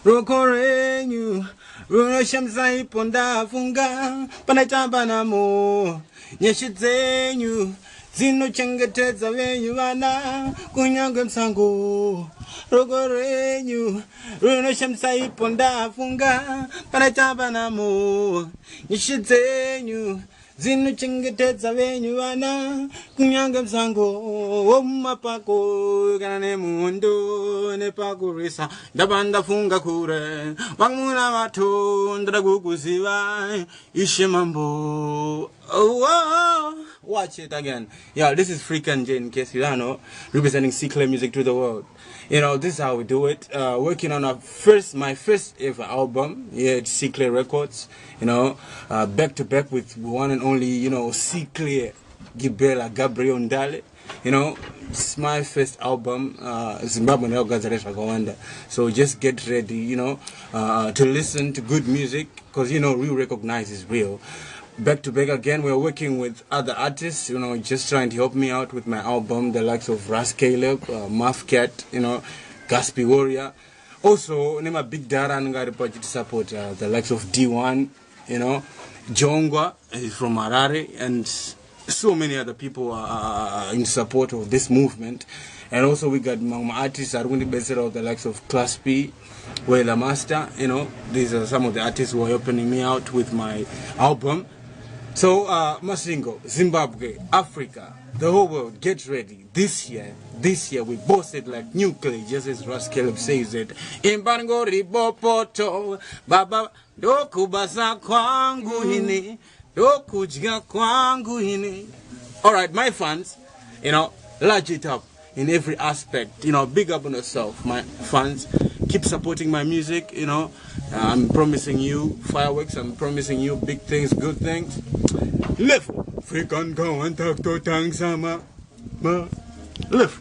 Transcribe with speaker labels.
Speaker 1: Rokorenyu, Runo Shamsai Ponda Funga, Panatambanamo, Nyeshizenyu, Zino Changateza Venyuana, Kunyangam Sango, Rokorenyu, Runo Shamsai Ponda Funga, Panatambanamo, Nyeshizenyu, Zinu chingeteza venyu wana kunyanga msango omapako kanane mundo ne pakurisa ndabanda funga kure wangmuna watu ndagukuziva ishimambo. Oh, watch it again. Yeah, this is Frican in case you don't know, representing C-Clay music to the world. You know, this is how we do it. Working on my first ever album here at C-Clay Records. You know, back to back with one and only, you know, C-Clay Gabriel Ndale. You know, it's my first album, Zimbabwean Gazaresha Gawanda. So just get ready, you know, to listen to good music, because, you know, real recognize is real. Back to back again, we're working with other artists, you know, just trying to help me out with my album, the likes of Ras Caleb, Mafcat, you know, Gaspi Warrior. Also, I'm a big dara and got a budget to support the likes of D1, you know, Jongwa is from Harare, and so many other people are in support of this movement. And also we got my artists are going to be of the likes of Class P, Wela Master, you know, these are some of the artists who are helping me out with my album. So, Masingo, Zimbabwe, Africa, the whole world, get ready. This year, we boasted like nuclear, just as Ras Caleb says it. Imbango ribopoto, baba, doku basa kwangu hini, doku jiga kwangu hini. Alright, my fans, you know, large it up in every aspect. You know, big up on yourself, my fans. Keep supporting my music, you know. I'm promising you fireworks, I'm promising you big things, good things. Live! Freaking go and talk to Tang Sama. Live!